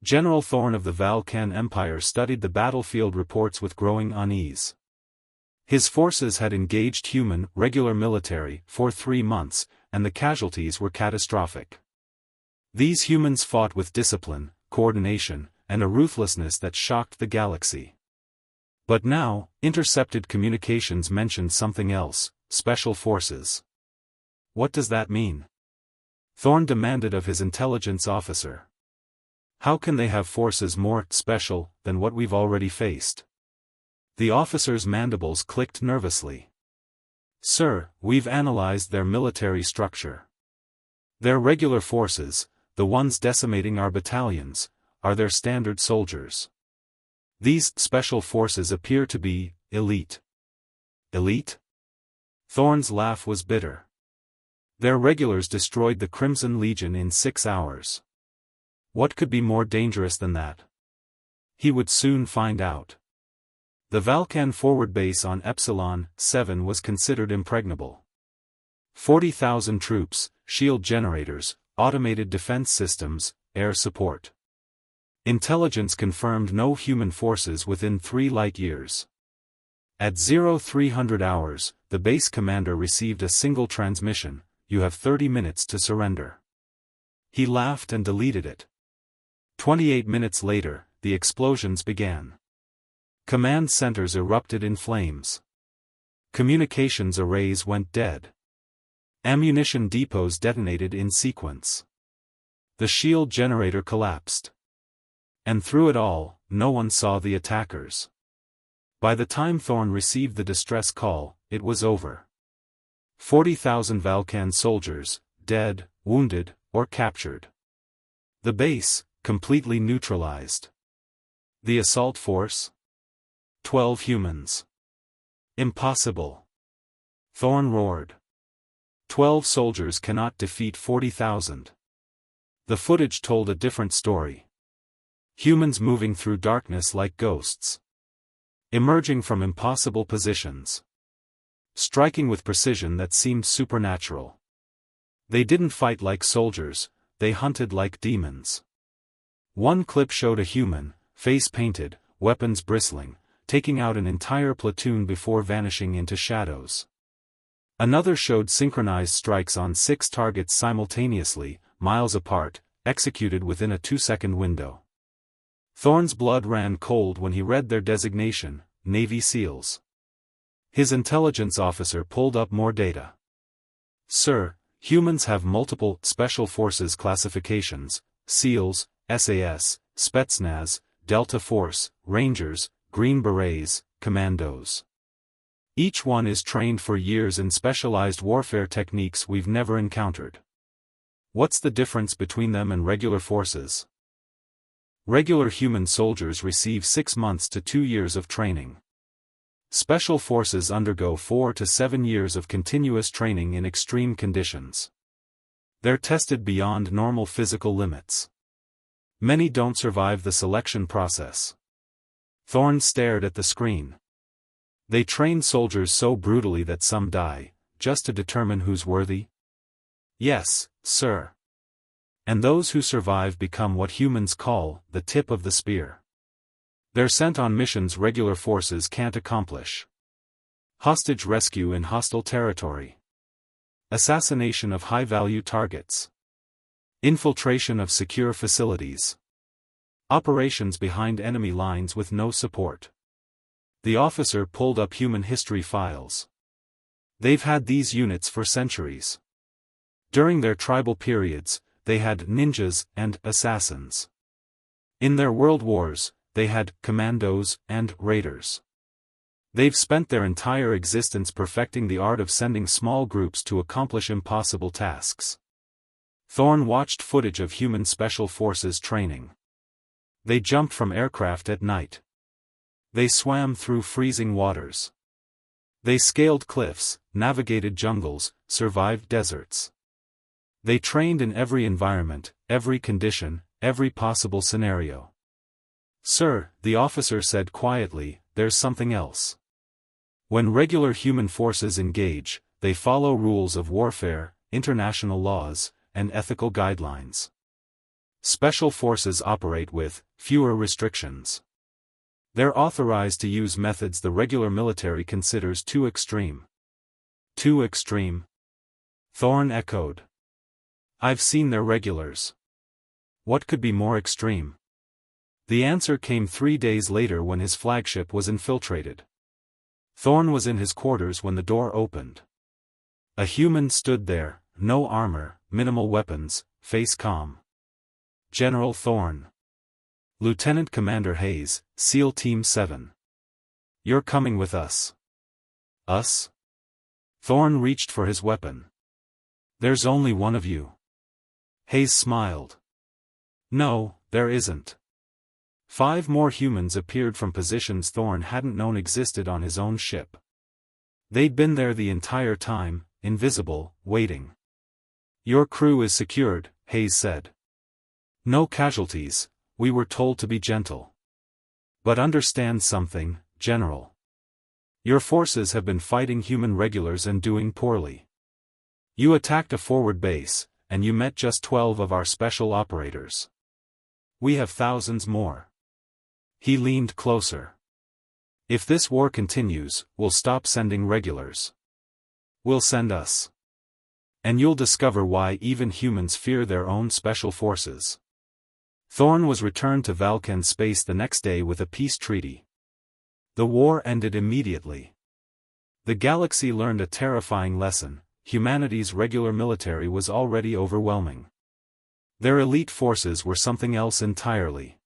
General Thorn of the Valkan Empire studied the battlefield reports with growing unease. His forces had engaged human, regular military, for 3 months, and the casualties were catastrophic. These humans fought with discipline, coordination, and a ruthlessness that shocked the galaxy. But now, intercepted communications mentioned something else: special forces. What does that mean? Thorn demanded of his intelligence officer. How can they have forces more special than what we've already faced? The officer's mandibles clicked nervously. Sir, we've analyzed their military structure. Their regular forces, the ones decimating our battalions, are their standard soldiers. These special forces appear to be elite. Elite? Thorn's laugh was bitter. Their regulars destroyed the Crimson Legion in 6 hours. What could be more dangerous than that? He would soon find out. The Valkan forward base on Epsilon 7 was considered impregnable. 40,000 troops, shield generators, automated defense systems, air support. Intelligence confirmed no human forces within 3 light years. At 0300 hours, the base commander received a single transmission: "You have 30 minutes to surrender." He laughed and deleted it. 28 minutes later, the explosions began. Command centers erupted in flames. Communications arrays went dead. Ammunition depots detonated in sequence. The shield generator collapsed. And through it all, no one saw the attackers. By the time Thorn received the distress call, it was over. 40,000 Valkan soldiers, dead, wounded, or captured. The base, completely neutralized. The assault force? 12 humans. Impossible. Thorn roared. 12 soldiers cannot defeat 40,000. The footage told a different story. Humans moving through darkness like ghosts. Emerging from impossible positions. Striking with precision that seemed supernatural. They didn't fight like soldiers, they hunted like demons. One clip showed a human, face painted, weapons bristling, taking out an entire platoon before vanishing into shadows. Another showed synchronized strikes on 6 targets simultaneously, miles apart, executed within a 2-second window. Thorn's blood ran cold when he read their designation: Navy SEALs. His intelligence officer pulled up more data. Sir, humans have multiple Special Forces classifications: SEALs, SAS, Spetsnaz, Delta Force, Rangers, Green Berets, Commandos. Each one is trained for years in specialized warfare techniques we've never encountered. What's the difference between them and regular forces? Regular human soldiers receive 6 months to 2 years of training. Special forces undergo 4 to 7 years of continuous training in extreme conditions. They're tested beyond normal physical limits. Many don't survive the selection process. Thorn stared at the screen. They train soldiers so brutally that some die, just to determine who's worthy? Yes, sir. And those who survive become what humans call the tip of the spear. They're sent on missions regular forces can't accomplish. Hostage rescue in hostile territory. Assassination of high-value targets. Infiltration of secure facilities. Operations behind enemy lines with no support. The officer pulled up human history files. They've had these units for centuries. During their tribal periods, they had ninjas and assassins. In their world wars, they had commandos and raiders. They've spent their entire existence perfecting the art of sending small groups to accomplish impossible tasks. Thorn watched footage of human special forces training. They jumped from aircraft at night. They swam through freezing waters. They scaled cliffs, navigated jungles, survived deserts. They trained in every environment, every condition, every possible scenario. Sir, the officer said quietly, there's something else. When regular human forces engage, they follow rules of warfare, international laws, and ethical guidelines. Special forces operate with fewer restrictions. They're authorized to use methods the regular military considers too extreme. Too extreme? Thorne echoed. I've seen their regulars. What could be more extreme? The answer came 3 days later when his flagship was infiltrated. Thorne was in his quarters when the door opened. A human stood there, no armor, minimal weapons, face calm. General Thorne. Lieutenant Commander Hayes, SEAL Team 7. You're coming with us. Us? Thorne reached for his weapon. There's only one of you. Hayes smiled. No, there isn't. 5 more humans appeared from positions Thorne hadn't known existed on his own ship. They'd been there the entire time, invisible, waiting. Your crew is secured, Hayes said. No casualties, we were told to be gentle. But understand something, General. Your forces have been fighting human regulars and doing poorly. You attacked a forward base, and you met just 12 of our special operators. We have thousands more. He leaned closer. If this war continues, we'll stop sending regulars. We'll send us. And you'll discover why even humans fear their own special forces. Thorne was returned to Vulcan space the next day with a peace treaty. The war ended immediately. The galaxy learned a terrifying lesson: humanity's regular military was already overwhelming. Their elite forces were something else entirely.